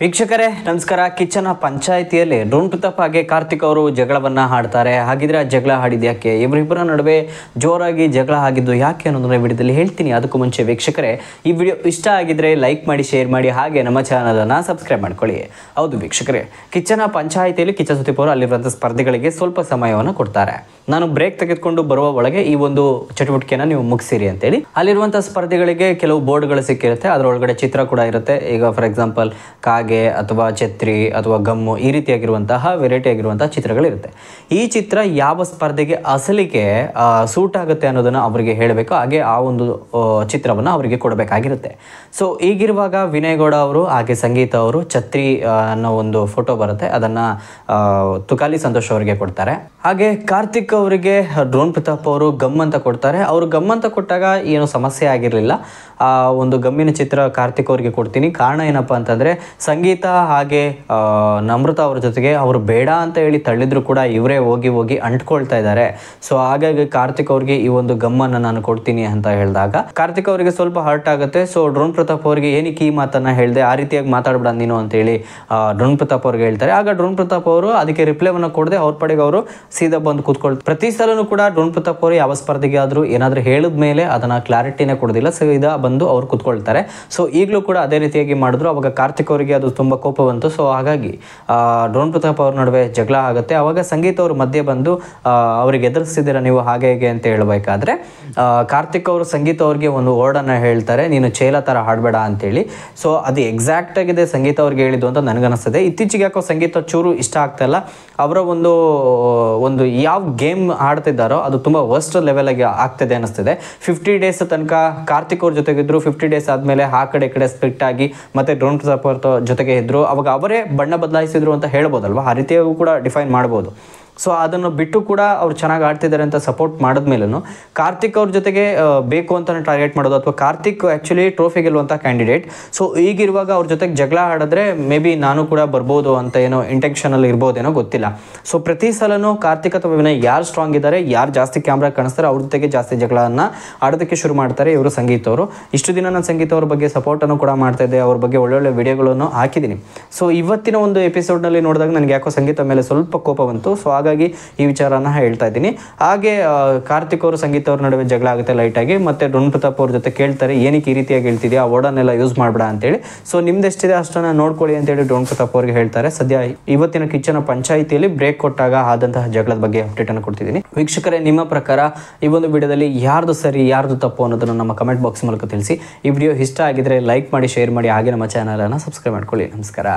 ವೀಕ್ಷಕರೇ ನಮಸ್ಕಾರ. ಕಿಚ್ಚನ ಪಂಚಾಯಿತಿಯಲ್ಲಿ ಡ್ರೋನ್ ಪ್ರತಾಪ್ ಹಾಗೆ ಕಾರ್ತಿಕ್ ಅವರು ಜಗಳವನ್ನ ಆಡ್ತಾರೆ. ಹಾಗಿದ್ರೆ ಆ ಜಗಳ ಆಡಿದ ಯಾಕೆ, ಇವರಿಬ್ಬರ ನಡುವೆ ಜೋರಾಗಿ ಜಗಳ ಆಗಿದ್ದು ಯಾಕೆ ಅನ್ನೋದನ್ನ ವಿಡಿಯೋದಲ್ಲಿ ಹೇಳ್ತೀನಿ. ಅದಕ್ಕೂ ಮುಂಚೆ ವೀಕ್ಷಕರೇ, ಈ ವಿಡಿಯೋ ಇಷ್ಟ ಆಗಿದ್ರೆ ಲೈಕ್ ಮಾಡಿ, ಶೇರ್ ಮಾಡಿ, ಹಾಗೆ ನಮ್ಮ ಚಾನಲನ್ನು ಸಬ್ಸ್ಕ್ರೈಬ್ ಮಾಡ್ಕೊಳ್ಳಿ. ಹೌದು ವೀಕ್ಷಕರೇ, ಕಿಚ್ಚನ ಪಂಚಾಯಿತಿಯಲ್ಲಿ ಕಿಚ್ಚ ಸುದೀಪ್ ಅವರು ಅಲ್ಲಿರುವಂಥ ಸ್ಪರ್ಧಿಗಳಿಗೆ ಸ್ವಲ್ಪ ಸಮಯವನ್ನು ಕೊಡ್ತಾರೆ. ನಾನು ಬ್ರೇಕ್ ತೆಗೆದುಕೊಂಡು ಬರುವ ಒಳಗೆ ಈ ಒಂದು ಚಟುವಟಿಕೆನ ನೀವು ಮುಗಿಸಿರಿ ಅಂತೇಳಿ ಅಲ್ಲಿರುವಂಥ ಸ್ಪರ್ಧಿಗಳಿಗೆ ಕೆಲವು ಬೋರ್ಡ್ಗಳು ಸಿಕ್ಕಿರುತ್ತೆ. ಅದರೊಳಗಡೆ ಚಿತ್ರ ಕೂಡ ಇರುತ್ತೆ. ಈಗ ಫಾರ್ ಎಕ್ಸಾಂಪಲ್ ಕಾಗೆ ಅಥವಾ ಛತ್ರಿ ಅಥವಾ ಗಮ್ಮು ಈ ರೀತಿಯಾಗಿರುವಂತಹ ವೆರೈಟಿ ಆಗಿರುವಂತಹ ಚಿತ್ರಗಳಿರುತ್ತೆ. ಈ ಚಿತ್ರ ಯಾವ ಸ್ಪರ್ಧೆಗೆ ಅಸಲಿಗೆ ಸೂಟ್ ಆಗುತ್ತೆ ಅನ್ನೋದನ್ನು ಅವರಿಗೆ ಹೇಳಬೇಕು. ಹಾಗೆ ಆ ಒಂದು ಚಿತ್ರವನ್ನು ಅವರಿಗೆ ಕೊಡಬೇಕಾಗಿರುತ್ತೆ. ಸೊ ಈಗಿರುವಾಗ ವಿನಯ್ ಗೌಡ ಅವರು ಹಾಗೆ ಸಂಗೀತ ಅವರು ಛತ್ರಿ ಅನ್ನೋ ಒಂದು ಫೋಟೋ ಬರುತ್ತೆ, ಅದನ್ನು ತುಕಾಲಿ ಸಂತೋಷ್ ಅವರಿಗೆ ಕೊಡ್ತಾರೆ. ಹಾಗೆ ಕಾರ್ತಿಕ್ ಅವರಿಗೆ ಡ್ರೋನ್ ಪ್ರತಾಪ್ ಅವರು ಗಮ್ ಅಂತ ಕೊಡ್ತಾರೆ. ಅವರು ಗಮ್ ಅಂತ ಕೊಟ್ಟಾಗ ಏನು ಸಮಸ್ಯೆ ಆಗಿರಲಿಲ್ಲ. ಆ ಒಂದು ಗಮ್ಮಿನ ಚಿತ್ರ ಕಾರ್ತಿಕ್ ಅವರಿಗೆ ಕೊಡ್ತೀನಿ. ಕಾರಣ ಏನಪ್ಪ ಅಂತಂದರೆ, ಸಂಗೀತ ಹಾಗೆ ನಮ್ರತಾ ಅವ್ರ ಜೊತೆಗೆ ಅವರು ಬೇಡ ಅಂತ ಹೇಳಿ ತಳ್ಳಿದ್ರು ಕೂಡ ಇವರೇ ಹೋಗಿ ಅಂಟ್ಕೊಳ್ತಾ ಇದ್ದಾರೆ. ಸೊ ಹಾಗಾಗಿ ಕಾರ್ತಿಕ್ ಅವ್ರಿಗೆ ಈ ಒಂದು ಗಮ್ಮನ್ನು ನಾನು ಕೊಡ್ತೀನಿ ಅಂತ ಹೇಳಿದಾಗ ಕಾರ್ತಿಕ್ ಅವರಿಗೆ ಸ್ವಲ್ಪ ಹರ್ಟ್ ಆಗುತ್ತೆ. ಸೊ ಡ್ರೋನ್ ಪ್ರತಾಪ್ ಅವರಿಗೆ ಏನಕ್ಕೆ ಈ ಮಾತನ್ನು ಹೇಳಿದೆ, ಆ ರೀತಿಯಾಗಿ ಮಾತಾಡ್ಬಿಡ ನೀನು ಅಂತೇಳಿ ಡ್ರೋನ್ ಪ್ರತಾಪ್ ಅವ್ರಿಗೆ ಹೇಳ್ತಾರೆ. ಆಗ ಡ್ರೋನ್ ಪ್ರತಾಪ್ ಅವರು ಅದಕ್ಕೆ ರಿಪ್ಲೈವನ್ನು ಕೊಡದೆ ಅವ್ರ ಪಡೆಗೆ ಅವರು ಸೀದಾ ಬಂದು ಕೂತ್ಕೊಳ್ತಾರೆ. ಪ್ರತಿ ಸಲನೂ ಕೂಡ ಡ್ರೋನ್ ಪ್ರತಾಪ್ ಅವರು ಯಾವ ಸ್ಪರ್ಧೆಗೆ ಆದರೂ ಏನಾದರೂ ಹೇಳಿದ ಮೇಲೆ ಅದನ್ನು ಕ್ಲಾರಿಟಿನೇ ಕೊಡೋದಿಲ್ಲ, ಸೀದಾ ಬಂದು ಅವ್ರು ಕೂತ್ಕೊಳ್ತಾರೆ. ಸೊ ಈಗಲೂ ಕೂಡ ಅದೇ ರೀತಿಯಾಗಿ ಮಾಡಿದ್ರು. ಅವಾಗ ಕಾರ್ತಿಕ್ ಅವರಿಗೆ ಅದು ತುಂಬ ಕೋಪ ಬಂತು. ಸೊ ಹಾಗಾಗಿ ಡ್ರೋನ್ ಪ್ರತಾಪ್ ಅವ್ರ ನಡುವೆ ಜಗಳ ಆಗುತ್ತೆ. ಅವಾಗ ಸಂಗೀತ ಅವರು ಮಧ್ಯೆ ಬಂದು ಅವ್ರಿಗೆ ಎದುರಿಸ್ತಿದ್ದೀರಾ ನೀವು ಹಾಗೆ ಹೇಗೆ ಅಂತ ಹೇಳಬೇಕಾದ್ರೆ ಕಾರ್ತಿಕ್ ಅವರು ಸಂಗೀತ ಅವ್ರಿಗೆ ಒಂದು ವರ್ಡನ್ನು ಹೇಳ್ತಾರೆ, ನೀನು ಚೇಲ ಥರ ಹಾಡಬೇಡ ಅಂತೇಳಿ. ಸೊ ಅದು ಎಕ್ಸಾಕ್ಟ್ ಆಗಿದೆ ಸಂಗೀತ ಅವ್ರಿಗೆ ಹೇಳಿದ್ದು ಅಂತ ನನಗನ್ನಿಸ್ತದೆ. ಇತ್ತೀಚೆಗೆ ಯಾಕೋ ಸಂಗೀತ ಚೂರು ಇಷ್ಟ ಆಗ್ತಾ ಇಲ್ಲ. ಅವರ ಒಂದು ಯಾವ ಗೇಮ್ ಆಡ್ತಿದ್ದಾರೋ ಅದು ತುಂಬ ವರ್ಸ್ಟ್ ಲೆವೆಲ್ಗೆ ಆಗ್ತಿದೆ ಅನ್ನಿಸ್ತಿದೆ. 50 ಡೇಸ್ ತನಕ ಕಾರ್ತಿಕ್ ಅವ್ರ ಜೊತೆಗಿದ್ರು, 50 ಡೇಸ್ ಆದಮೇಲೆ ಆ ಕಡೆ ಸ್ಪ್ಲಿಟ್ ಆಗಿ ಮತ್ತೆ ಡ್ರೋನ್ ಪ್ರತಾಪ್ ಅವ್ರ ಜೊತೆಗೆ ಇದ್ರು. ಅವಾಗ ಅವರೇ ಬಣ್ಣ ಬದಲಾಯಿಸಿದ್ರು ಅಂತ ಹೇಳ್ಬೋದಲ್ವಾ, ಆ ರೀತಿಯಾಗೂ ಕೂಡ ಡಿಫೈನ್ ಮಾಡ್ಬೋದು. ಸೊ ಅದನ್ನು ಬಿಟ್ಟು ಕೂಡ ಅವ್ರು ಚೆನ್ನಾಗಿ ಆಡ್ತಿದ್ದಾರೆ ಅಂತ ಸಪೋರ್ಟ್ ಮಾಡಿದ್ಮೇಲೂ ಕಾರ್ತಿಕ್ ಅವ್ರ ಜೊತೆಗೆ ಬೇಕು ಅಂತ ಟಾರ್ಗೆಟ್ ಮಾಡೋದು, ಅಥವಾ ಕಾರ್ತಿಕ್ ಆ್ಯಕ್ಚುಲಿ ಟ್ರೋಫಿ ಗೆಲ್ಲುವಂಥ ಕ್ಯಾಂಡಿಡೇಟ್. ಸೊ ಈಗಿರುವಾಗ ಅವ್ರ ಜೊತೆಗೆ ಜಗಳ ಆಡಿದ್ರೆ ಮೇ ಬಿ ನಾನು ಕೂಡ ಬರ್ಬೋದು ಅಂತ ಏನೋ ಇಂಟೆನ್ಷನಲ್ಲಿ ಇರ್ಬೋದೇನೋ ಗೊತ್ತಿಲ್ಲ. ಸೊ ಪ್ರತಿ ಸಲನೂ ಕಾರ್ತಿಕ್ ಅಥವಾ ವಿನಯ್ ಯಾರು ಸ್ಟ್ರಾಂಗ್ ಇದ್ದಾರೆ, ಯಾರು ಜಾಸ್ತಿ ಕ್ಯಾಮ್ರಾ ಕಾಣಿಸ್ತಾರೆ ಅವ್ರ ಜೊತೆಗೆ ಜಾಸ್ತಿ ಜಗಳವನ್ನು ಆಡೋದಕ್ಕೆ ಶುರು ಮಾಡ್ತಾರೆ ಇವರು ಸಂಗೀತ ಅವರು. ಇಷ್ಟು ದಿನ ನಾನು ಸಂಗೀತ ಅವ್ರ ಬಗ್ಗೆ ಸಪೋರ್ಟನ್ನು ಕೂಡ ಮಾಡ್ತಾ ಇದ್ದೆ, ಅವ್ರ ಬಗ್ಗೆ ಒಳ್ಳೊಳ್ಳೆ ವಿಡಿಯೋಗಳನ್ನು ಹಾಕಿದ್ದೀನಿ. ಸೊ ಇವತ್ತಿನ ಒಂದು ಎಪಿಸೋಡ್ನಲ್ಲಿ ನೋಡಿದಾಗ ನನಗೆ ಯಾಕೋ ಸಂಗೀತ ಮೇಲೆ ಸ್ವಲ್ಪ ಕೋಪ ಬಂತು. ಸೊ ಹಾಗಾಗಿ ಈ ವಿಚಾರನ ಹೇಳ್ತಾ ಇದ್ದೀನಿ. ಹಾಗೆ ಕಾರ್ತಿಕ್ ಅವರು ಸಂಗೀತ ಅವ್ರ ನಡುವೆ ಜಗಳ ಆಗುತ್ತೆ ಲೈಟಾಗಿ. ಮತ್ತೆ ಡ್ರೋನ್ ಪ್ರತಾಪ್ ಅವ್ರ ಜೊತೆ ಕೇಳ್ತಾರೆ, ಏನಕ್ಕೆ ಈ ರೀತಿಯಾಗಿ ಹೇಳ್ತಿದ್ಯಾ, ಆ ವರ್ಡನ್ನೆಲ್ಲ ಯೂಸ್ ಮಾಡಬೇಡ ಅಂತೇಳಿ. ಸೊ ನಿಮ್ದೆಷ್ಟಿದೆ ಅಷ್ಟನ್ನು ನೋಡ್ಕೊಳ್ಳಿ ಅಂತೇಳಿ ಡ್ರೋನ್ ಪ್ರತಾಪ್ ಅವ್ರಿಗೆ ಹೇಳ್ತಾರೆ. ಸದ್ಯ ಇವತ್ತಿನ ಕಿಚ್ಚನ ಪಂಚಾಯಿತಿಯಲ್ಲಿ ಬ್ರೇಕ್ ಕೊಟ್ಟಾಗ ಆದಂತಹ ಜಗಳದ ಬಗ್ಗೆ ಅಪ್ಡೇಟ್ ಅನ್ನು ಕೊಡ್ತಿದ್ದೀನಿ. ವೀಕ್ಷಕರೇ, ನಿಮ್ಮ ಪ್ರಕಾರ ಈ ಒಂದು ವಿಡಿಯೋದಲ್ಲಿ ಯಾರ್ದು ಸರಿ ಯಾರ್ದು ತಪ್ಪು ಅನ್ನೋದನ್ನು ನಮ್ಮ ಕಮೆಂಟ್ ಬಾಕ್ಸ್ ಮೂಲಕ ತಿಳಿಸಿ. ಈ ವಿಡಿಯೋ ಇಷ್ಟ ಆಗಿದ್ರೆ ಲೈಕ್ ಮಾಡಿ, ಶೇರ್ ಮಾಡಿ, ಹಾಗೆ ನಮ್ಮ ಚಾನಲನ್ನು ಸಬ್ಸ್ಕ್ರೈಬ್ ಮಾಡ್ಕೊಳ್ಳಿ. ನಮಸ್ಕಾರ.